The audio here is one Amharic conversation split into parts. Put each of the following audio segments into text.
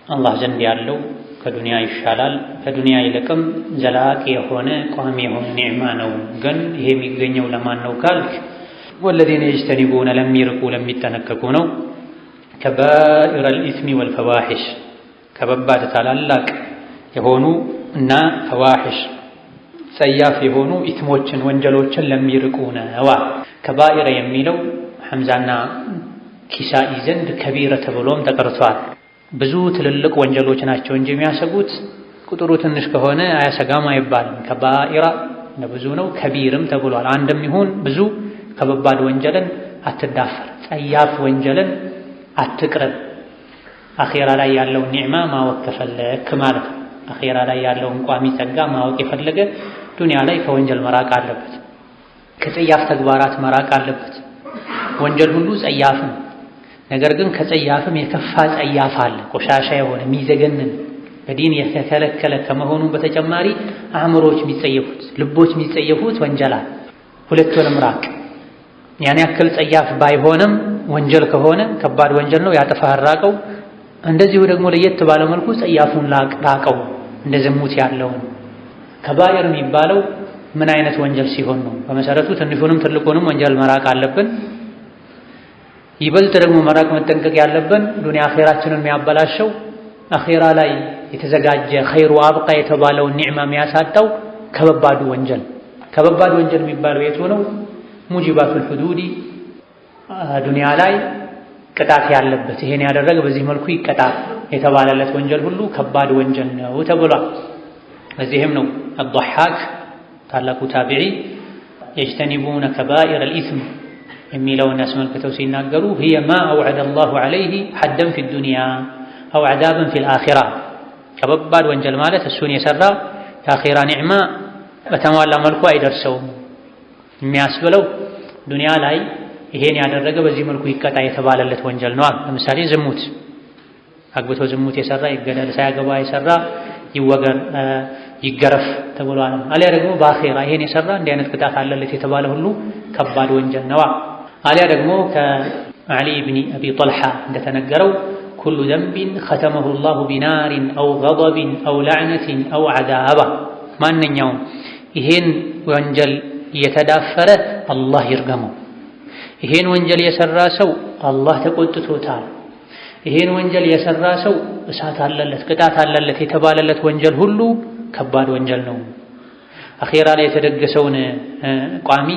አላህ ዘንድ ያለው ከዱንያ ይሻላል፣ ከዱንያ ይልቅም ዘላቂ የሆነ ቋሚ የሆነ ኒዕማ ነው። ግን ይሄ የሚገኘው ለማን ነው ካልክ ወለዚነ የጅተኒቡነ ለሚርቁ ለሚጠነቀቁ ነው። ከባኢረል ኢስሚ ወልፈዋሒሽ ከበባድ ታላላቅ የሆኑ እና ፈዋሒሽ ጸያፍ የሆኑ ኢስሞችን ወንጀሎችን ለሚርቁ ነዋ። ከባኢረ የሚለው ሐምዛና ኪሳኢ ዘንድ ከቢረ ተብሎም ተቀርቷል። ብዙ ትልልቅ ወንጀሎች ናቸው እንጂ የሚያሰጉት ቁጥሩ ትንሽ ከሆነ አያሰጋም አይባልም። ከባኢራ ለብዙ ነው፣ ከቢርም ተብሏል። አንድም ይሁን ብዙ ከበባድ ወንጀልን አትዳፈር፣ ጸያፍ ወንጀልን አትቅረብ። አኼራ ላይ ያለውን ኒዕማ ማወቅ ከፈለክ ማለት ነው። አኼራ ላይ ያለውን ቋሚ ጸጋ ማወቅ የፈለገ ዱንያ ላይ ከወንጀል መራቅ አለበት፣ ከጸያፍ ተግባራት መራቅ አለበት። ወንጀል ሁሉ ጸያፍ ነው። ነገር ግን ከጸያፍም የከፋ ጸያፍ አለ፣ ቆሻሻ የሆነ የሚዘገንን በዲን የተከለከለ ከመሆኑ በተጨማሪ አእምሮች የሚጸየፉት ልቦች የሚጸየፉት ወንጀል አለ። ሁለቱንም ራቅ። ያን ያክል ጸያፍ ባይሆንም ወንጀል ከሆነ ከባድ ወንጀል ነው፣ ያጠፋህ ራቀው። እንደዚሁ ደግሞ ለየት ባለ መልኩ ጸያፉን ራቀው፣ እንደ ዝሙት ያለውን። ከባኢር የሚባለው ምን አይነት ወንጀል ሲሆን ነው? በመሰረቱ ትንሹንም ትልቁንም ወንጀል መራቅ አለብን። ይበልጥ ደግሞ መራቅ መጠንቀቅ ያለብን ዱንያ አኼራችንን የሚያበላሸው አኼራ ላይ የተዘጋጀ ኸይሩ አብቃ የተባለውን ኒዕማ የሚያሳጣው ከበባዱ ወንጀል። ከበባድ ወንጀል የሚባለው የቱ ነው? ሙጂባቱል ሁዱዲ ዱንያ ላይ ቅጣት ያለበት፣ ይሄን ያደረገ በዚህ መልኩ ይቀጣ የተባለለት ወንጀል ሁሉ ከባድ ወንጀል ነው ተብሏል። በዚህም ነው አضحاك ታላቁ ታቢዒ የጅተኒቡነ ከባኢረል ኢስም የሚለውን አስመልክተው ሲናገሩ هي ما أوعد الله عليه حدا في الدنيا أو عذابا في الآخرة ከባድ ወንጀል ማለት እሱን የሰራ የአኺራ ኒዕማ በተሟላ መልኩ አይደርሰውም የሚያስብለው ዱንያ ላይ ይሄን ያደረገ በዚህ መልኩ ይቀጣ የተባለለት ወንጀል ነው። ለምሳሌ ዝሙት፣ አግብቶ ዝሙት የሰራ ይገደል፣ ሳያገባ የሰራ ይወገር ይገረፍ ተብሏል። አሊያ ደግሞ በአኺራ ይሄን የሰራ እንዲህ አይነት ቅጣት አለለት የተባለ ሁሉ ከባድ ወንጀል ነው። አሊያ ደግሞ ከዓሊ ብኒ አቢ ጠልሓ እንደተነገረው ኩሉ ዘንቢን ኸተመሁ ላሁ ቢናሪን አው ገضብን አው ለዕነትን አው ዐዛባ፣ ማንኛውም ይሄን ወንጀል እየተዳፈረ አላህ ይርገመው፣ ይሄን ወንጀል የሰራ ሰው አላህ ተቆጥቶታል፣ ይሄን ወንጀል የሰራ ሰው እሳት አለለት ቅጣት አለለት የተባለለት ወንጀል ሁሉ ከባድ ወንጀል ነው። አኼራ ላይ የተደገሰውን ቋሚ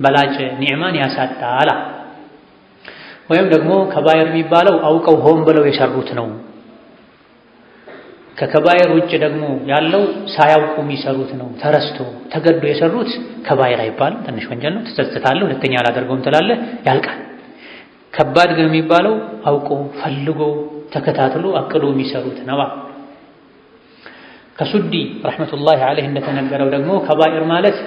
በላጭ ኒዕማን ያሳጣል። ወይም ደግሞ ከባኢር የሚባለው አውቀው ሆን ብለው የሰሩት ነው። ከከባኢር ውጭ ደግሞ ያለው ሳያውቁ የሚሰሩት ነው። ተረስቶ ተገዶ የሰሩት ከባኢር አይባልም፣ ትንሽ ወንጀል ነው። ትጸጸታለህ፣ ሁለተኛ አላደርገውም ትላለህ፣ ያልቃል። ከባድ ግን የሚባለው አውቆ ፈልጎ ተከታትሎ አቅዶ የሚሰሩት ነው። ከሱዲ ረሕመቱላሂ ዐለይህ እንደተነገረው ደግሞ ከባኢር ማለት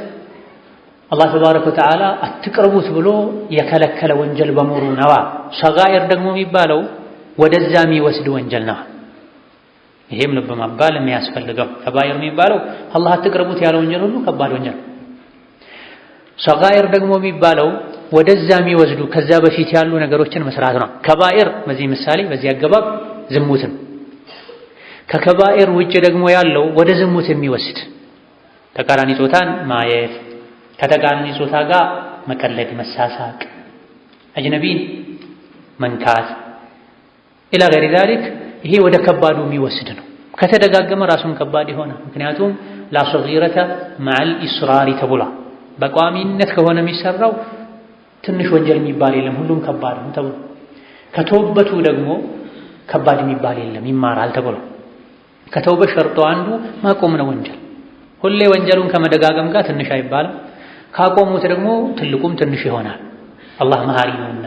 አላህ ተባረከ ወተዓላ አትቅርቡት ብሎ የከለከለ ወንጀል በሙሉ ነው። ሰጋኢር ደግሞ የሚባለው ወደዛ የሚወስድ ወንጀል ነው። ይሄም ልብ ማባል የሚያስፈልገው ከባኢር የሚባለው አላህ አትቅርቡት ያለ ወንጀል ሁሉ ከባድ ወንጀል። ሰጋኢር ደግሞ የሚባለው ወደዛ የሚወስዱ ከዛ በፊት ያሉ ነገሮችን መስራት ነው። ከባኢር በዚህ ምሳሌ በዚህ አገባብ ዝሙትን፣ ከከባኢር ውጭ ደግሞ ያለው ወደ ዝሙት የሚወስድ ተቃራኒ ጾታን ማየት፣ ከተቃራኒ ጾታ ጋር መቀለድ፣ መሳሳቅ፣ አጅነቢን መንካት ኢላ ገይሪ ዛሊክ፣ ይሄ ወደ ከባዱ የሚወስድ ነው። ከተደጋገመ ራሱን ከባድ ይሆናል። ምክንያቱም ላ ሰጊረተ መዐል ኢስራሪ ተብሏል። በቋሚነት ከሆነ የሚሰራው ትንሽ ወንጀል የሚባል የለም፣ ሁሉም ከባድ ነው ተብሎ። ከተውበቱ ደግሞ ከባድ የሚባል የለም፣ ይማራል ተብሎ። ከተውበት ሸርጦ አንዱ ማቆም ነው ወንጀል። ሁሌ ወንጀሉን ከመደጋገም ጋር ትንሽ አይባልም። ካቆሙት ደግሞ ትልቁም ትንሽ ይሆናል። አላህ መሃሪ ነውና።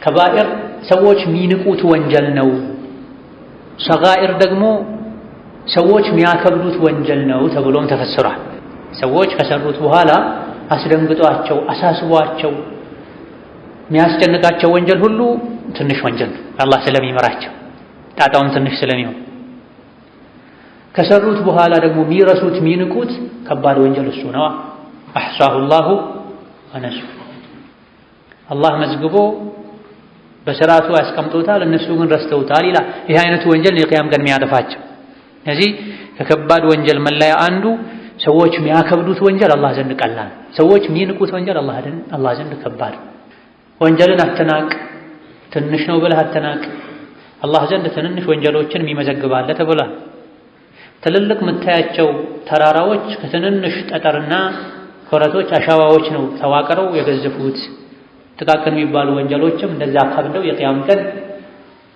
ከባኢር ሰዎች የሚንቁት ወንጀል ነው። ሰጋኢር ደግሞ ሰዎች የሚያከብዱት ወንጀል ነው ተብሎም ተፈስሯል። ሰዎች ከሰሩት በኋላ አስደንግጧቸው አሳስቧቸው የሚያስጨንቃቸው ወንጀል ሁሉ ትንሽ ወንጀል ነው፣ አላህ ስለሚመራቸው ጣጣውም ትንሽ ስለሚሆን። ከሰሩት በኋላ ደግሞ የሚረሱት የሚንቁት ከባድ ወንጀል እሱ ነው። አሕሷሁ ላሁ ወነሱ፣ አላህ መዝግቦ በስርዓቱ ያስቀምጡታል፣ እነሱ ግን ረስተውታል ይላል። ይህ አይነቱ ወንጀል የቂያም ቀን የሚያጠፋቸው። ስለዚህ ከከባድ ወንጀል መለያ አንዱ ሰዎች የሚያከብዱት ወንጀል አላህ ዘንድ ቀላል፣ ሰዎች የሚንቁት ወንጀል አላህ ዘንድ ከባድ። ወንጀልን አትናቅ፣ ትንሽ ነው ብለህ አትናቅ። አላህ ዘንድ ትንንሽ ወንጀሎችን የሚመዘግባለ ተብሏል። ትልልቅ የምታያቸው ተራራዎች ከትንንሽ ጠጠርና ኮረቶች አሸዋዎች ነው ተዋቅረው የገዘፉት። ጥቃቅን የሚባሉ ወንጀሎችም እንደዛ ከብደው የቂያም ቀን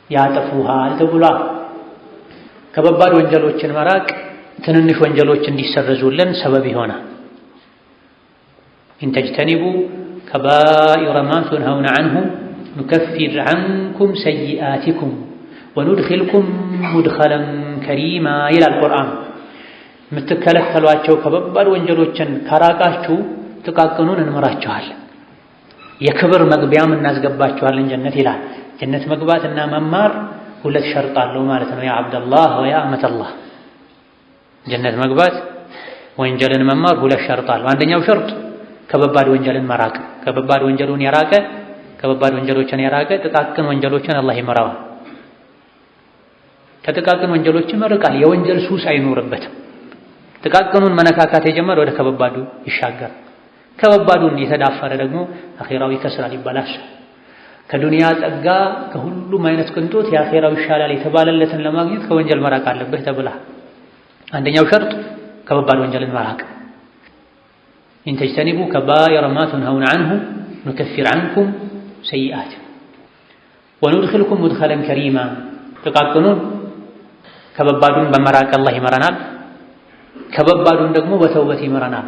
ያጠፉሃል ተብሏል። ከበባድ ወንጀሎችን መራቅ ትንንሽ ወንጀሎች እንዲሰረዙልን ሰበብ ይሆናል። ኢን ተጅተኒቡ ከባኢረ ማ ቱንሀውነ ዐንሁ ኑከፊር ዐንኩም ሰይአቲኩም ወኑድኺልኩም ሙድኸለን ከሪማ ይላል ቁርአን። የምትከለከሏቸው ከበባድ ወንጀሎችን ከራቃችሁ ጥቃቅኑን እንምራችኋለን፣ የክብር መግቢያም እናስገባችኋለን ጀነት ይላል። ጀነት መግባትና መማር ሁለት ሸርጥ አለው ማለት ነው። ያ አብደላህ ወያ አመተላህ፣ ጀነት መግባት ወንጀልን መማር ሁለት ሸርጥ አለው። አንደኛው ሸርጥ ከበባድ ወንጀልን መራቅ። ከበባድ ወንጀሎችን የራቀ ጥቃቅን ወንጀሎችን አላህ ይመራዋል። ከጥቃቅን ወንጀሎች ይመርቃል። የወንጀል ሱስ አይኖርበትም። ጥቃቅኑን መነካካት የጀመረ ወደ ከበባዱ ይሻገር። ከበባዱን የተዳፈረ ደግሞ አኺራው ይከስራል፣ ይበላሻል። ከዱንያ ጸጋ ከሁሉም አይነት ቅንጦት የአኺራው ይሻላል የተባለለትን ለማግኘት ከወንጀል መራቅ አለብህ ተብላ። አንደኛው ሸርጥ ከበባድ ወንጀልን መራቅ። ኢን ተጅተኒቡ ከባኢረ ማ ቱንሀውነ ዐንሁ ኑከፊር ዐንኩም ሰይአቲኩም ወኑድኺልኩም ሙድኸለን ከሪማ። ጥቃቅኑን ከበባዱን በመራቅ አላህ ይመራናል። ከበባዱን ደግሞ በተውበት ይመራናል።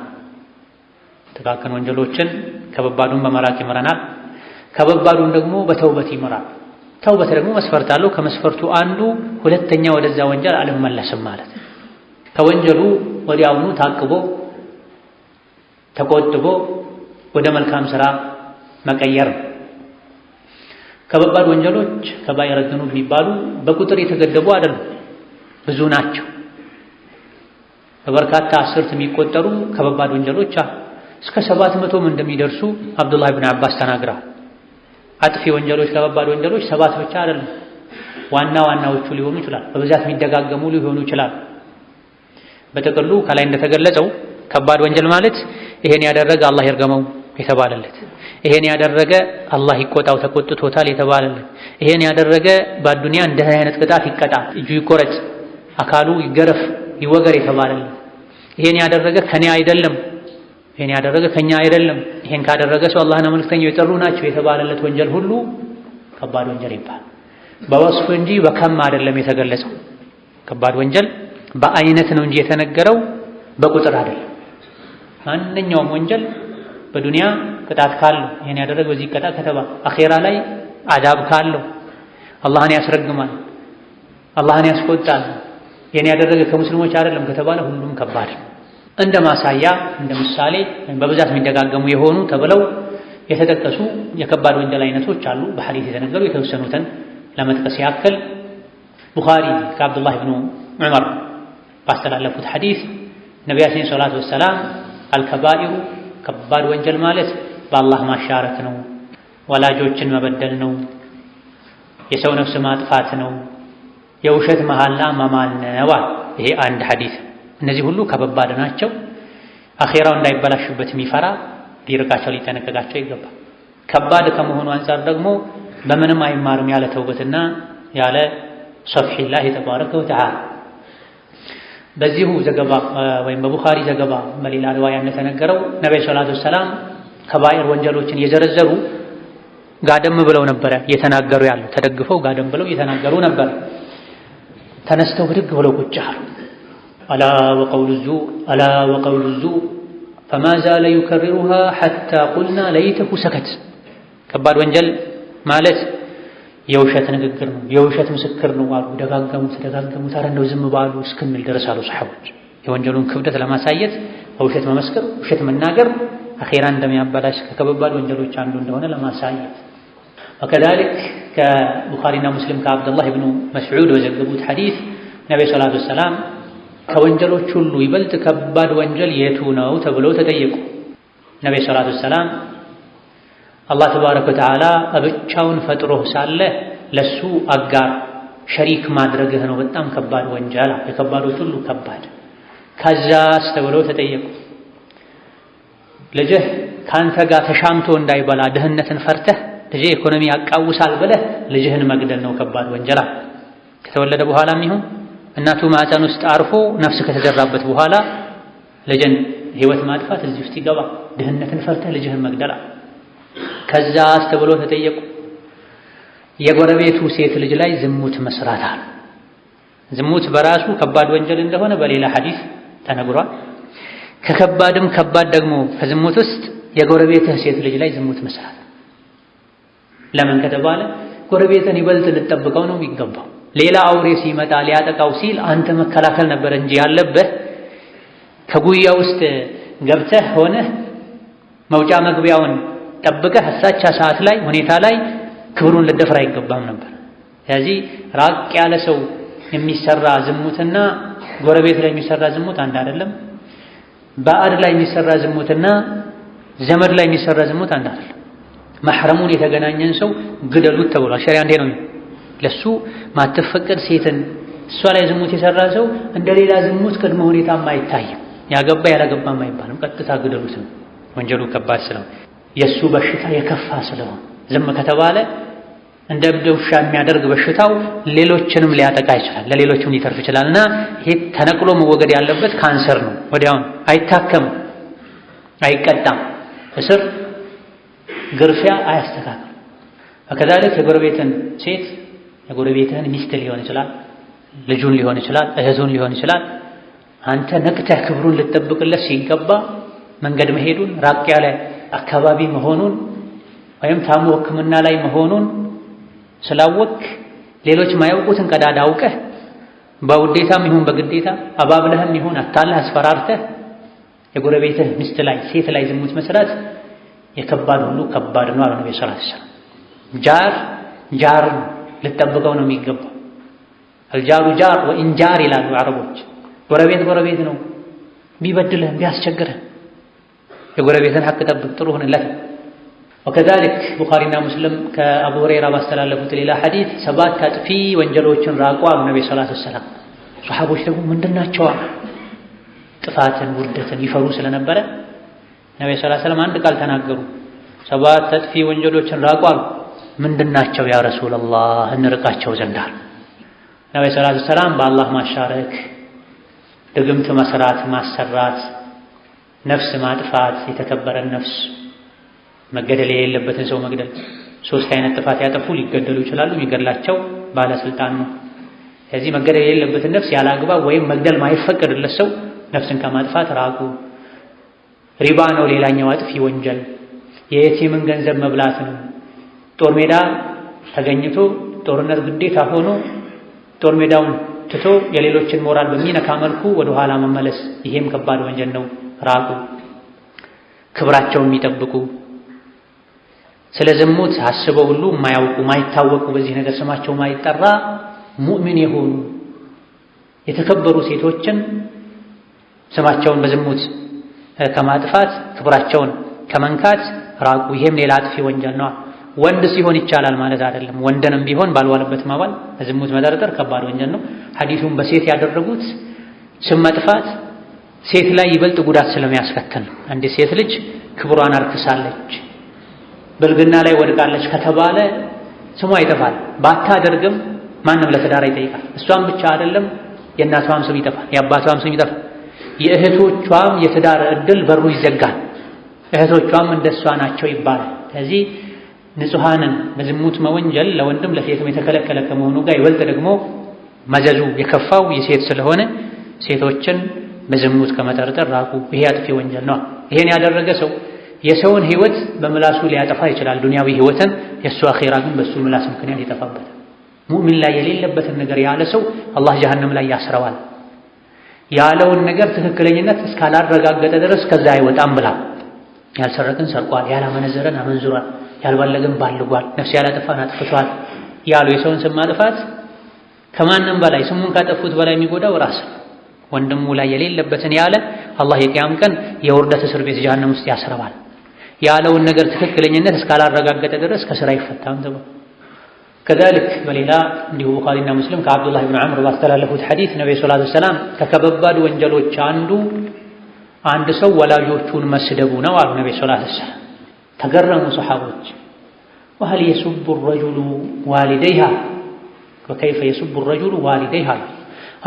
ጥቃቅን ወንጀሎችን ከበባዱን በመራቅ ይመራናል። ከበባዱን ደግሞ በተውበት ይመራል። ተውበት ደግሞ መስፈርት አለው። ከመስፈርቱ አንዱ ሁለተኛ ወደዛ ወንጀል አልመለስም ማለት፣ ከወንጀሉ ወዲያውኑ ታቅቦ ተቆጥቦ ወደ መልካም ስራ መቀየር። ከበባድ ወንጀሎች ከባኢረ ዙኑብ የሚባሉ በቁጥር የተገደቡ አይደሉም፣ ብዙ ናቸው። በበርካታ አስርት የሚቆጠሩ ከበባድ ወንጀሎች እስከ 700ም እንደሚደርሱ አብዱላህ ብን አባስ ተናግረዋል። አጥፊ ወንጀሎች ከበባድ ወንጀሎች 7 ብቻ አይደሉም፣ ዋና ዋናዎቹ ሊሆኑ ይችላል፣ በብዛት የሚደጋገሙ ሊሆኑ ይችላል። በጥቅሉ ከላይ እንደተገለጸው ከባድ ወንጀል ማለት ይሄን ያደረገ አላህ ይርገመው የተባለለት፣ ይሄን ያደረገ አላህ ይቆጣው ተቆጥቶታል የተባለለት፣ ይሄን ያደረገ በአዱንያ እንደ አይነት ቅጣት ይቀጣ፣ እጁ ይቆረጥ፣ አካሉ ይገረፍ፣ ይወገር የተባለለት፣ ይሄን ያደረገ ከኔ አይደለም፣ ይሄን ያደረገ ከኛ አይደለም፣ ይሄን ካደረገ ሰው አላህና መልእክተኛው የጠሩ ናቸው የተባለለት ወንጀል ሁሉ ከባድ ወንጀል ይባላል። በወስፍ እንጂ በከም አይደለም የተገለጸው። ከባድ ወንጀል በአይነት ነው እንጂ የተነገረው በቁጥር አይደለም። ማንኛውም ወንጀል በዱንያ ቅጣት ካለው ይሄን ያደረገ በዚህ ቅጣ ከተባ አኼራ ላይ አዳብ ካለው አላህን ያስረግማል፣ አላህን ያስቆጣል። ይሄን ያደረገ ከሙስሊሞች አይደለም ከተባለ ሁሉም ከባድ። እንደ ማሳያ እንደ ምሳሌ በብዛት የሚደጋገሙ የሆኑ ተብለው የተጠቀሱ የከባድ ወንጀል አይነቶች አሉ። በሐዲስ የተነገሩ የተወሰኑትን ለመጥቀስ ያክል ቡኻሪ ከአብዱላህ ብኑ ዑመር ባስተላለፉት ሐዲስ ነቢያችን ሰለላሁ ዐለይሂ ወሰለም አልከባኢሩ ከባድ ወንጀል ማለት በአላህ ማሻረክ ነው፣ ወላጆችን መበደል ነው፣ የሰው ነፍስ ማጥፋት ነው፣ የውሸት መሐላ መማል ነው። ይሄ አንድ ሐዲስ። እነዚህ ሁሉ ከበባድ ናቸው። አኼራው እንዳይበላሽበት የሚፈራ ሊርቃቸው ሊጠነቀቃቸው ይገባል። ከባድ ከመሆኑ አንፃር ደግሞ በምንም አይማርም ያለ ተውበትና ያለ ሰፍሒላህ ተባረከ ወተዓላ። በዚሁ ዘገባ ወይም በቡኻሪ ዘገባ በሌላ ሪዋያ እንደተነገረው ነብዩ ሰለላሁ ዐለይሂ ወሰለም ከባኢር ወንጀሎችን የዘረዘሩ ጋደም ብለው ነበረ እየተናገሩ ያለው። ተደግፈው ጋደም ብለው እየተናገሩ ነበር። ተነስተው ብድግ ብለው ቁጭ አሉ። አላ ወቀውሉ ዙር ፈማ ዛለ ዩከርሩሃ ሐታ ቁልና ለይተሁ ሰከት። ከባድ ወንጀል ማለት የውሸት ንግግር ነው፣ የውሸት ምስክር ነው አሉ። ደጋገሙት። ኧረ እንደው ዝም ባሉ እስክንል ድረስ አሉ ሰሐቦች። የወንጀሉን ክብደት ለማሳየት በውሸት መመስከር፣ ውሸት መናገር አኼራ እንደሚያበላሽ ከከባድ ወንጀሎች አንዱ እንደሆነ ለማሳየት። ወከዛሊክ ከቡኻሪና ሙስሊም ከአብዱላህ ብኑ መስዑድ በዘገቡት ሐዲስ ነብዩ ሰለላሁ ዐለይሂ ወሰለም ከወንጀሎች ሁሉ ይበልጥ ከባድ ወንጀል የቱ ነው ተብለው ተጠየቁ። ነብዩ ሰለላሁ ዐለይሂ ወሰለም አላህ ተባረከ ወተዓላ ብቻውን ፈጥሮህ ሳለ ለሱ አጋር ሸሪክ ማድረግህ ነው በጣም ከባድ ወንጀል፣ የከባዶች ሁሉ ከባድ። ከዛስ ተብለው ተጠየቁ። ልጅህ ካንተ ጋር ተሻምቶ እንዳይበላ ድህነትን ፈርተህ ልጅ ኢኮኖሚ ያቃውሳል ብለህ ልጅህን መግደል ነው ከባድ ወንጀል። ከተወለደ በኋላም ይሁን እናቱ ማዕፀን ውስጥ አርፎ ነፍስ ከተዘራበት በኋላ ልጅን ህይወት ማጥፋት እዚህ ውስጥ ይገባ። ድህነትን ፈርተህ ልጅህን መግደል። ከዛስ ተብለው ተጠየቁ። የጎረቤቱ ሴት ልጅ ላይ ዝሙት መስራት አሉ። ዝሙት በራሱ ከባድ ወንጀል እንደሆነ በሌላ ሐዲስ ተነግሯል። ከከባድም ከባድ ደግሞ ከዝሙት ውስጥ የጎረቤትህ ሴት ልጅ ላይ ዝሙት መስራት። ለምን ከተባለ ጎረቤትን ይበልጥ ልጠብቀው ነው የሚገባው። ሌላ አውሬ ሲመጣ ሊያጠቃው ሲል አንተ መከላከል ነበር እንጂ ያለብህ ከጉያ ውስጥ ገብተህ ሆነህ መውጫ መግቢያውን ጠብቀህ አሳቻ ሰዓት ላይ ሁኔታ ላይ ክብሩን ልደፍር አይገባም ነበር። ስለዚህ ራቅ ያለ ሰው የሚሰራ ዝሙትና ጎረቤት ላይ የሚሰራ ዝሙት አንድ አይደለም። ባዕድ ላይ የሚሰራ ዝሙትና ዘመድ ላይ የሚሰራ ዝሙት አንድ አይደለም። ማህረሙን የተገናኘን ሰው ግደሉት ተብሏል። ሸሪዓ እንዴ ነው ለሱ ማትፈቀድ ሴትን እሷ ላይ ዝሙት የሰራ ሰው እንደሌላ ዝሙት ቅድመ ሁኔታም አይታይም። ያገባ ያላገባም አይባልም። ቀጥታ ግደሉት ነው። ወንጀሉ ከባድ ስለሆነ የሱ በሽታ የከፋ ስለሆነ ዝም ከተባለ እንደ እብድ ውሻ የሚያደርግ በሽታው ሌሎችንም ሊያጠቃ ይችላል፣ ለሌሎችም ሊተርፍ ይችላልና ይሄ ተነቅሎ መወገድ ያለበት ካንሰር ነው። ወዲያውን አይታከምም፣ አይቀጣም፣ እስር ግርፊያ አያስተካክልም። ከዛለት የጎረቤትን ሴት የጎረቤትህን ሚስት ሊሆን ይችላል፣ ልጁን ሊሆን ይችላል፣ እህቱን ሊሆን ይችላል። አንተ ነቅተህ ክብሩን ልትጠብቅለት ሲገባ መንገድ መሄዱን ራቅ ያለ አካባቢ መሆኑን ወይም ታሞ ሕክምና ላይ መሆኑን ስላወቅ ሌሎች ማያውቁትን ቀዳዳ አውቀህ በውዴታም ይሁን በግዴታ አባብለህም ይሁን አታለህ አስፈራርተህ የጎረቤትህ ሚስት ላይ ሴት ላይ ዝሙት መስራት የከባድ ሁሉ ከባድ ነው አለ ነብዩ ሰለላሁ ዐለይሂ ወሰለም። ጃር ልጠብቀው ነው የሚገባው። አልጃሩ ጃር ወኢንጃር ይላሉ አረቦች። ጎረቤት ነው ቢበድልህ ቢያስቸግርህ የጎረቤትን ሐቅ ጠብቅ፣ ጥሩ ሆነለት። ወከዛሊክ ቡኻሪና ሙስሊም ከአቡ ሁረይራ ባስተላለፉት ሌላ ሐዲስ 7 አጥፊ ወንጀሎችን ራቁ አሉ ነብዩ ሰለላሁ ዐለይሂ ወሰለም። ሱሐቦች ደግሞ ምንድናቸው? ጥፋትን ውርደትን ይፈሩ ስለነበረ ነብዩ ሰለላሁ ዐለይሂ ወሰለም አንድ ቃል ተናገሩ። 7 አጥፊ ወንጀሎችን ራቁ አሉ። ምንድናቸው ያ ረሱላህ? እንርቃቸው ዘንድ አሉ ነብዩ ሰለላሁ ዐለይሂ ወሰለም። በአላህ ማሻረክ፣ ድግምት መስራት፣ ማሰራት፣ ነፍስ ማጥፋት፣ የተከበረን ነፍስ መገደል የሌለበትን ሰው መግደል። 3 አይነት ጥፋት ያጠፉ ሊገደሉ ይችላሉ። የሚገድላቸው ባለስልጣን ነው። ስለዚህ መገደል የሌለበትን ነፍስ ያላግባብ ወይም መግደል ማይፈቀድለት ሰው ነፍስን ከማጥፋት ራቁ። ሪባ ነው ሌላኛው አጥፊ ወንጀል። የየቲምን ገንዘብ መብላት ነው። ጦር ሜዳ ተገኝቶ ጦርነት ግዴታ ሆኖ ጦር ሜዳውን ትቶ የሌሎችን ሞራል በሚነካ መልኩ ወደ ኋላ መመለስ፣ ይሄም ከባድ ወንጀል ነው። ራቁ። ክብራቸውን የሚጠብቁ ስለ ዝሙት አስበው ሁሉ የማያውቁ ማይታወቁ፣ በዚህ ነገር ስማቸው ማይጠራ ሙእሚን የሆኑ የተከበሩ ሴቶችን ስማቸውን በዝሙት ከማጥፋት ክብራቸውን ከመንካት ራቁ። ይሄም ሌላ አጥፊ ወንጀል ነው። ወንድ ሲሆን ይቻላል ማለት አይደለም። ወንድንም ቢሆን ባልዋለበት ማዋል በዝሙት መጠርጠር ከባድ ወንጀል ነው። ሐዲሱን በሴት ያደረጉት ስም መጥፋት ሴት ላይ ይበልጥ ጉዳት ስለሚያስከትል ነው። አንዲት ሴት ልጅ ክብሯን አርክሳለች፣ ብልግና ላይ ወድቃለች ከተባለ ስሟ ይጠፋል። ባታደርግም ማንም ለትዳር ይጠይቃል። እሷም ብቻ አይደለም የእናቷም ስም ይጠፋል፣ የአባቷም ስም ይጠፋል፣ የእህቶቿም የትዳር እድል በሩ ይዘጋል። እህቶቿም እንደሷ ናቸው ይባላል። ስለዚህ ንጹሃንን በዝሙት መወንጀል ለወንድም ለሴትም የተከለከለ ከመሆኑ ጋር ይበልጥ ደግሞ መዘዙ የከፋው የሴት ስለሆነ ሴቶችን በዝሙት ከመጠርጠር ራቁ። ይሄ አጥፊ ወንጀል ነው። ይሄን ያደረገ ሰው የሰውን ህይወት በምላሱ ሊያጠፋ ይችላል፣ ዱንያዊ ህይወትን። የእሱ አኺራ ግን በሱ ምላስ ምክንያት ይጠፋበታል። ሙእሚን ላይ የሌለበትን ነገር ያለ ሰው አላህ ጀሀነም ላይ ያስረዋል። ያለውን ነገር ትክክለኝነት እስካላረጋገጠ ድረስ ከዛ አይወጣም ብላ ያልሰረቅን ሰርቋል፣ ያላመነዘረን አመንዝሯል፣ ያልባለገን ባልጓል፣ ነፍስ ያላጠፋን አጥፍቷል ያሉ የሰውን ስም ማጥፋት ከማንም በላይ ስሙን ካጠፉት በላይ የሚጎዳው ራስ ወንድሙ ላይ የሌለበትን ያለ አላህ የቂያም ቀን የውርደት እስር ቤት ጀሀነም ውስጥ ያስረዋል። ያለውን ነገር ትክክለኝነት እስካላረጋገጠ ድረስ ከስራ ይፈታም ተብሎ ከذلك በሌላ እንዲሁ ቡኻሪና ሙስሊም ከአብዱላህ ኢብኑ ዐምር ባስተላለፉት ሐዲስ ነብዩ ሰለላሁ ዐለይሂ ወሰለም ከከባድ ወንጀሎች አንድ ሰው ወላጆቹን መስደቡ ነው አሉ ነብዩ ሰለላሁ ዐለይሂ ወሰለም። ተገረሙ ሰሐቦች وهل يسب الرجل والديها وكيف يسب الرجل والديها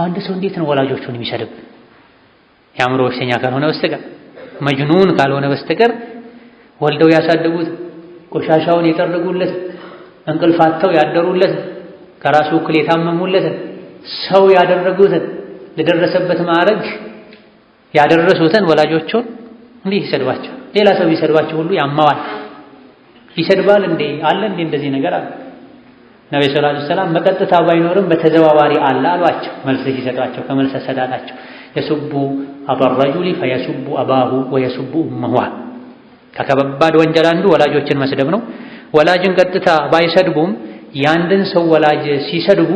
አንድ ሰው እንዴት ነው ወላጆቹን የሚሰድብ? የአእምሮ በሽተኛ ካልሆነ በስተቀር መጅኑን ካልሆነ በስተቀር ወልደው ያሳደጉት ቆሻሻውን የጠረጉለት እንቅልፋቸው ያደሩለት ከራሱ እኩል የታመሙለት ሰው ያደረጉትን ለደረሰበት ማዕረግ ያደረሱትን ወላጆቹን እንዲህ ይሰድባቸው። ሌላ ሰው ቢሰድባቸው ሁሉ ያማዋል። ይሰድባል እንዴ አለ እንዴ እንደዚህ ነገር አለ? ነብዩ ሰለላሁ ዐለይሂ ወሰለም በቀጥታ ባይኖርም በተዘዋዋሪ አለ አሏቸው። መልስ ሲሰጧቸው ከመልስ ሰዳታቸው የሱቡ አባ الرجل فيسب أباه ويسب أمه ከከባድ ወንጀል አንዱ ወላጆችን መስደብ ነው። ወላጅን ቀጥታ ባይሰድቡም ያንድን ሰው ወላጅ ሲሰድቡ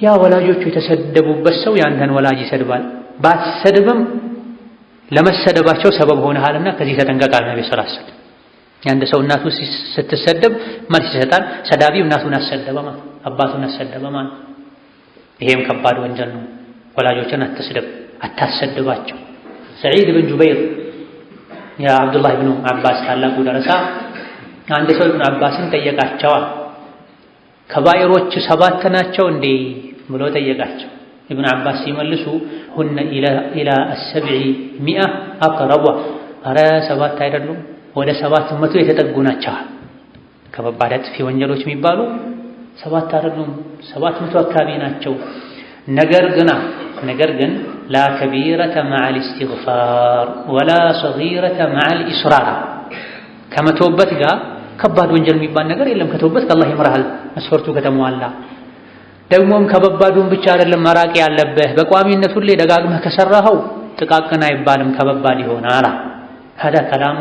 ያ ወላጆቹ የተሰደቡበት ሰው ያንተን ወላጅ ይሰድባል። ባትሰድብም ለመሰደባቸው ሰበብ ሆነሃልና ከዚህ ተጠንቀቃል ነብዩ ሰለላሁ ዐለይሂ ወሰለም። ያንድ ሰው እናቱ ስትሰደብ መልስ ይሰጣል። ሰዳቢው እናቱን አሰደበ ማለት አባቱን አሰደበ ማለት ይሄም ከባድ ወንጀል ነው። ወላጆችን አታሰድባቸው። ሰዒድ ብን ጁበይር የአብዱላህ ኢብኑ አባስ ታላቁ ደረሳ አንድ ሰው ኢብኑ አባስን ጠየቃቸዋል። ከባይሮች 7 ናቸው እንዴ ብሎ ጠየቃቸው። ኢብኑ አባስ ሲመልሱ ሁነ ኢላ ال700 አቅረቧ አረ 7 አይደሉም ወደ 700 የተጠጉ ናቸው። ከባባድ አጥፊ ወንጀሎች የሚባሉ 7 አይደሉም 700 አካባቢ ናቸው። ነገር ግን لا كبيرة مع الاستغفار ولا صغيرة مع الإصرار ከመተውበት ጋር ከባድ ወንጀል የሚባል ነገር የለም። ከተውበት ከአላህ ይምርሃል መስፈርቱ ከተሟላ። ደግሞም ከባባዱን ብቻ አይደለም መራቅ ያለብህ በቋሚነት ሁሌ ደጋግመህ ከሰራኸው ጥቃቅን አይባልም ከባባድ ይሆናል። هذا كلام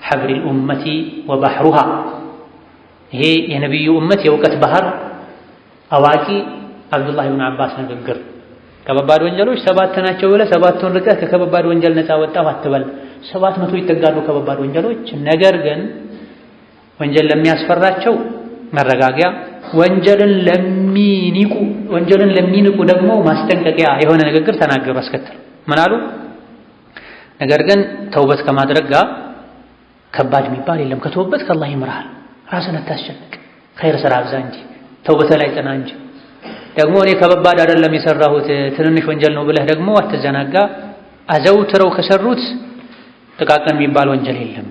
حبر الأمة وبحرها ይሄ የነብዩ ኡመት የእውቀት ባህር አዋቂ አብዱላህ ኢብኑ አባስ ንግግር። ከባባድ ወንጀሎች 7 ናቸው ብለህ 7ቱን ርቀህ ከከባድ ወንጀል ነፃ ወጣህ አትበል። 700 ይጠጋሉ ከባባድ ወንጀሎች። ነገር ግን ወንጀል ለሚያስፈራቸው መረጋጊያ፣ ወንጀልን ለሚንቁ ደግሞ ማስጠንቀቂያ የሆነ ንግግር ተናገሩ። አስከተሉ ምን አሉ? ነገር ግን ተውበት ከማድረግ ጋር ከባድ የሚባል የለም። ከተውበት ከአላህ ይምርሃል። ራስን አታስጨንቅ። ኸይር ስራ አብዛ እንጂ ተውበት ላይ ጥና እንጂ ደግሞ እኔ ከባባድ አይደለም የሰራሁት ትንንሽ ወንጀል ነው ብለህ ደግሞ አትዘናጋ። አዘውትረው ከሰሩት ጥቃቅን የሚባል ወንጀል የለም።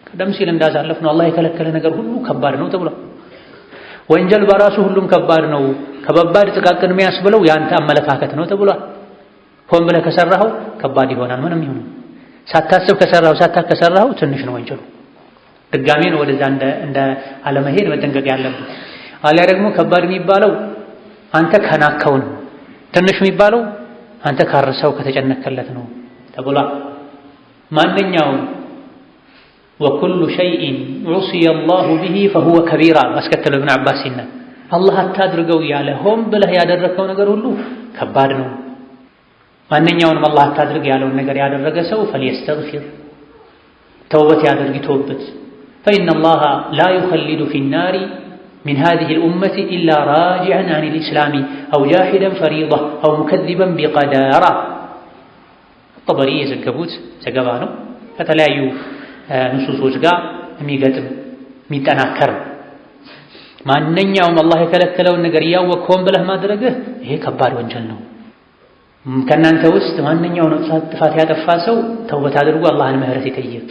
ቀደም ሲል እንዳሳለፍ ነው አላህ የከለከለ ነገር ሁሉ ከባድ ነው ተብሏል። ወንጀል በራሱ ሁሉም ከባድ ነው። ከባባድ ጥቃቅን የሚያስብለው ያንተ አመለካከት ነው ተብሏል። ሆን ብለህ ከሰራኸው ከባድ ይሆናል። ምንም ይሁን ሳታስብ ከሰራኸው ትንሽ ነው ወንጀሉ። ድጋሜ ነው ወደዛ እንደ አለመሄድ መጠንቀቅ ያለብን። አሊያ ደግሞ ከባድ የሚባለው አንተ ከናከው ነው። ትንሽ የሚባለው አንተ ካረሰው ከተጨነከለት ነው ተብሏል። ማንኛውም ወኩሉ ሸይኢን ዑሲየ አላሁ ቢሂ ፈሁወ ከቢራ አስከተለ ኢብኑ አባስ ሲና አላህ አታድርገው ያለ ሆን ብለህ ያደረከው ነገር ሁሉ ከባድ ነው። ማንኛውንም አላህ አታድርግ ያለውን ነገር ያደረገ ሰው ፈልየስተግፊር ተውበት ያድርግ ተውበት فإن الله لا يخلد في النار من هذه الأمة إلا راجعا عن الإسلام أو جاحدا فريضة أو مكذبا بقدارة الطبري يزكبوت زكبانو فتلايو نصوص جاء ميقتم ميتناكر ማንኛውም አላህ የከለከለውን ነገር ያወቅከውን ብለህ ማድረግህ ይሄ ከባድ ወንጀል ነው። ከእናንተ ውስጥ ማንኛውም ጥፋት ያጠፋ ሰው ተውበት አድርጎ አላህን ምህረት ይጠይቅ።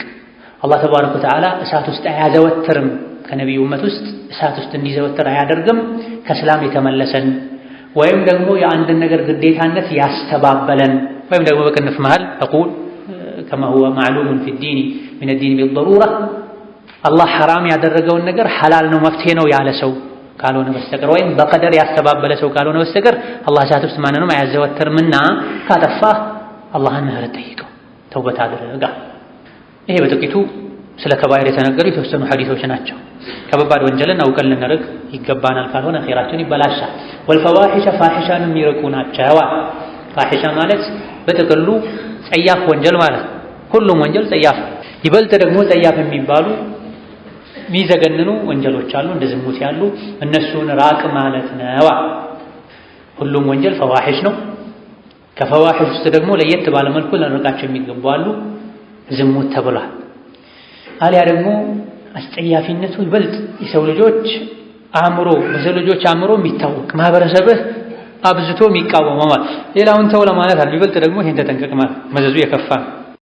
አላህ ተባረከ ወተዓላ እሳት ውስጥ አያዘወትርም። ከነቢዩ ኡመት ውስጥ እሳት ውስጥ እንዲዘወትር አያደርግም። ከእስላም የተመለሰን ወይም ደግሞ የአንድን ነገር ግዴታነት ያስተባበለን ወይም ደግሞ በቅንፍ መሃል አቁል ከማ ሁወ ማዕሉሙን ፊ ዲኒ ሚነ ዲኒ ቢደሩራ አላህ ሐራም ያደረገውን ነገር ሐላል ነው መፍትሄ ነው ያለ ሰው ካልሆነ በስተቀር ወይም በቀደር ያስተባበለ ሰው ካልሆነ በስተቀር አላህ እሳት ውስጥ ማንንም አያዘወትርምና ካጠፋህ አላህን ምህረት ጠይቀው ተውበት አድርጋ። ይሄ በጥቂቱ ስለ ከባይር የተነገሩ የተወሰኑ ሐዲሶች ናቸው። ከባባድ ወንጀልን አውቀን ልንርቅ ይገባናል፣ ካልሆነ ኸይራችን ይበላሻል። ወልፈዋሒሸ ፋሒሻን የሚርቁ ናቸው። ፋሒሻ ማለት በጥቅሉ ጸያፍ ወንጀል ማለት ሁሉም ወንጀል ጸያፍ። ይበልጥ ደግሞ ጸያፍ የሚባሉ የሚዘገንኑ ወንጀሎች አሉ፣ እንደ ዝሙት ያሉ። እነሱን ራቅ ማለት ነው። ሁሉም ወንጀል ፈዋሒሽ ነው። ከፈዋሒሽ ውስጥ ደግሞ ለየት ባለ መልኩ ልንርቃቸው የሚገቡ አሉ። ዝሙት ተብሏል። አሊያ ደግሞ አስጸያፊነቱ ይበልጥ የሰው ልጆች አእምሮ በሰው ልጆች አእምሮ የሚታወቅ ማህበረሰብህ አብዝቶ የሚቃወመው ማለት ሌላውን ተው ለማለት አለ። ይበልጥ ደግሞ ይሄን ተጠንቀቅ ማለት መዘዙ የከፋ